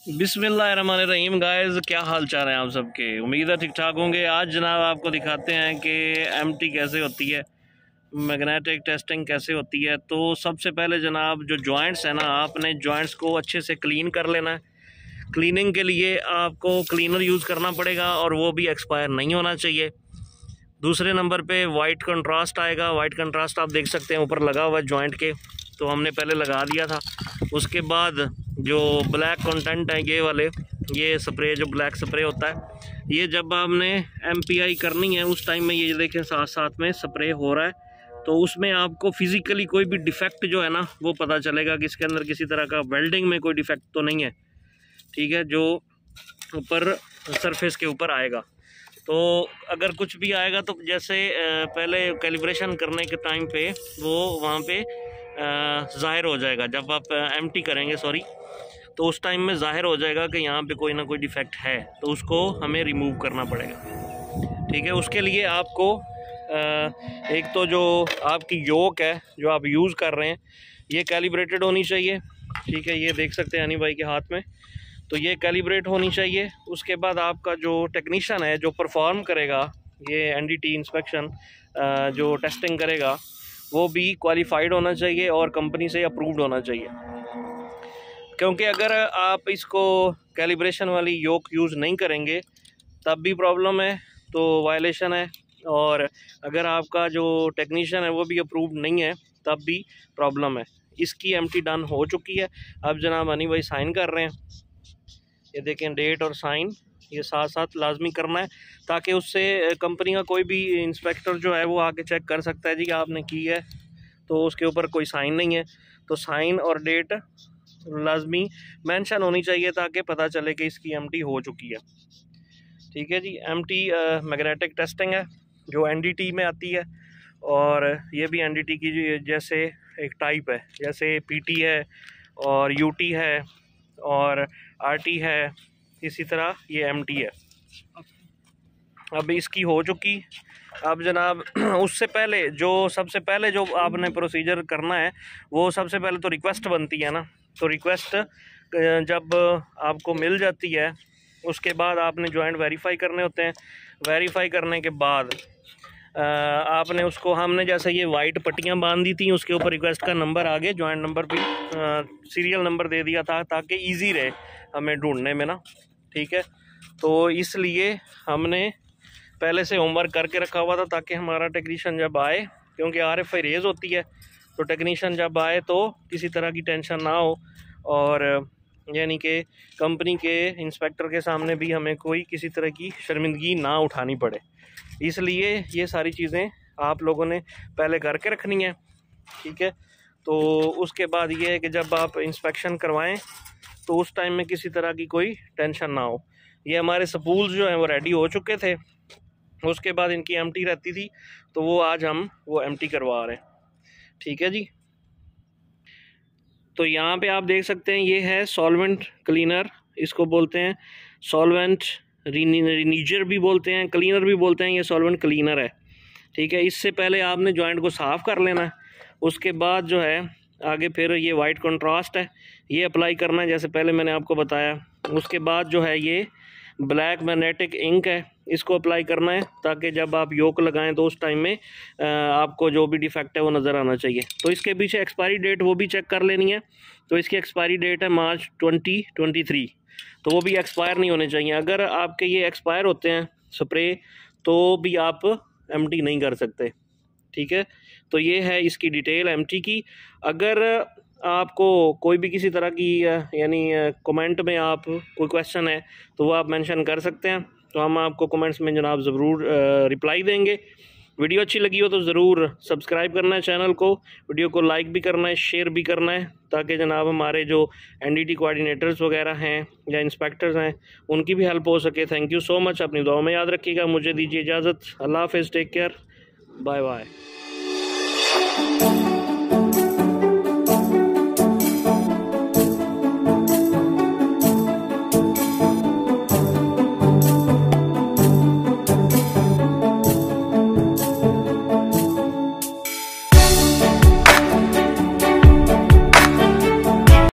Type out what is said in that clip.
बिस्मिल्लाहिर्रहमानिर्रहीम गाइस, क्या हाल चाल है आप सबके। उम्मीद है ठीक ठाक होंगे। आज जनाब आपको दिखाते हैं कि एमटी कैसे होती है, मैग्नेटिक टेस्टिंग कैसे होती है। तो सबसे पहले जनाब जो जॉइंट्स है ना, आपने जॉइंट्स को अच्छे से क्लीन कर लेना है। क्लीनिंग के लिए आपको क्लीनर यूज़ करना पड़ेगा और वो भी एक्सपायर नहीं होना चाहिए। दूसरे नंबर पे वाइट कंट्रास्ट आएगा। वाइट कंट्रास्ट आप देख सकते हैं ऊपर लगा हुआ है जॉइंट के, तो हमने पहले लगा दिया था। उसके बाद जो ब्लैक कंटेंट है ये वाले, ये स्प्रे जो ब्लैक स्प्रे होता है, ये जब आपने एमपीआई करनी है उस टाइम में ये देखें साथ साथ में स्प्रे हो रहा है। तो उसमें आपको फिज़िकली कोई भी डिफेक्ट जो है ना वो पता चलेगा कि इसके अंदर किसी तरह का वेल्डिंग में कोई डिफेक्ट तो नहीं है, ठीक है, जो ऊपर सरफेस के ऊपर आएगा। तो अगर कुछ भी आएगा तो जैसे पहले कैलिब्रेशन करने के टाइम पे वो वहाँ पे ज़ाहिर हो जाएगा। जब आप एमटी करेंगे तो उस टाइम में ज़ाहिर हो जाएगा कि यहाँ पे कोई ना कोई डिफेक्ट है, तो उसको हमें रिमूव करना पड़ेगा, ठीक है। उसके लिए आपको एक तो जो आपकी योक है जो आप यूज़ कर रहे हैं ये कैलिब्रेटेड होनी चाहिए, ठीक है। ये देख सकते हैं हनी भाई के हाथ में, तो ये कैलिब्रेट होनी चाहिए। उसके बाद आपका जो टेक्नीशियन है जो परफॉर्म करेगा ये एनडीटी इंस्पेक्शन जो टेस्टिंग करेगा वो भी क्वालिफाइड होना चाहिए और कंपनी से अप्रूव्ड होना चाहिए। क्योंकि अगर आप इसको कैलिब्रेशन वाली योक यूज़ नहीं करेंगे तब भी प्रॉब्लम है, तो वायलेशन है। और अगर आपका जो टेक्नीशियन है वो भी अप्रूव्ड नहीं है तब भी प्रॉब्लम है। इसकी एमटी डन हो चुकी है। अब जनाब हनी भाई साइन कर रहे हैं, ये देखें डेट और साइन ये साथ साथ लाजमी करना है, ताकि उससे कंपनी का कोई भी इंस्पेक्टर जो है वो आके चेक कर सकता है जी कि आपने की है तो उसके ऊपर कोई साइन नहीं है। तो साइन और डेट लाजमी मेंशन होनी चाहिए ताकि पता चले कि इसकी एमटी हो चुकी है, ठीक है जी। एमटी मैग्नेटिक टेस्टिंग है जो एनडीटी में आती है, और ये भी एनडीटी की जैसे एक टाइप है, जैसे पीटी है और यूटी है और आरटी है, इसी तरह ये एमटी है। अब इसकी हो चुकी। अब जनाब उससे पहले जो सबसे पहले जो आपने प्रोसीजर करना है वो सबसे पहले तो रिक्वेस्ट बनती है ना। तो रिक्वेस्ट जब आपको मिल जाती है उसके बाद आपने जॉइंट वेरीफाई करने होते हैं। वेरीफाई करने के बाद आपने उसको, हमने जैसे ये वाइट पट्टियाँ बांध दी थी उसके ऊपर रिक्वेस्ट का नंबर आगे जॉइंट नंबर भी सीरियल नंबर दे दिया था ताकि इजी रहे हमें ढूंढने में ना, ठीक है। तो इसलिए हमने पहले से होमवर्क करके रखा हुआ था ताकि हमारा टेक्नीशियन जब आए, क्योंकि आरएफआई रेज होती है, तो टेक्नीशियन जब आए तो किसी तरह की टेंशन ना हो और यानी कि कंपनी के इंस्पेक्टर के सामने भी हमें कोई किसी तरह की शर्मिंदगी ना उठानी पड़े। इसलिए ये सारी चीज़ें आप लोगों ने पहले करके रखनी है, ठीक है। तो उसके बाद ये है कि जब आप इंस्पेक्शन करवाएं तो उस टाइम में किसी तरह की कोई टेंशन ना हो। ये हमारे स्पूल्स जो हैं वो रेडी हो चुके थे, उसके बाद इनकी एमटी रहती थी, तो वो आज हम वो एमटी करवा रहे हैं, ठीक है जी। तो यहाँ पे आप देख सकते हैं ये है सॉल्वेंट क्लीनर, इसको बोलते हैं सॉल्वेंट रिनीजर भी बोलते हैं, क्लीनर भी बोलते हैं। ये सॉल्वेंट क्लीनर है, ठीक है। इससे पहले आपने जॉइंट को साफ़ कर लेना है। उसके बाद जो है आगे फिर ये वाइट कंट्रास्ट है ये अप्लाई करना है जैसे पहले मैंने आपको बताया। उसके बाद जो है ये ब्लैक मैग्नेटिक इंक है, इसको अप्लाई करना है ताकि जब आप योक लगाएं तो उस टाइम में आपको जो भी डिफेक्ट है वो नज़र आना चाहिए। तो इसके पीछे एक्सपायरी डेट वो भी चेक कर लेनी है। तो इसकी एक्सपायरी डेट है मार्च 2023, तो वो भी एक्सपायर नहीं होने चाहिए। अगर आपके ये एक्सपायर होते हैं स्प्रे तो भी आप एमटी नहीं कर सकते, ठीक है। तो ये है इसकी डिटेल एमटी की। अगर आपको कोई भी किसी तरह की यानी कमेंट में आप कोई क्वेश्चन है तो वो आप मेंशन कर सकते हैं, तो हम आपको कमेंट्स में जनाब ज़रूर रिप्लाई देंगे। वीडियो अच्छी लगी हो तो ज़रूर सब्सक्राइब करना है चैनल को, वीडियो को लाइक भी करना है, शेयर भी करना है, ताकि जनाब हमारे जो एनडीटी कोऑर्डिनेटर्स वगैरह हैं या इंस्पेक्टर्स हैं उनकी भी हेल्प हो सके। थैंक यू सो मच, अपनी दुआ में याद रखिएगा। मुझे दीजिए इजाज़त, अल्लाह हाफ़िज़, टेक केयर, बाय बाय।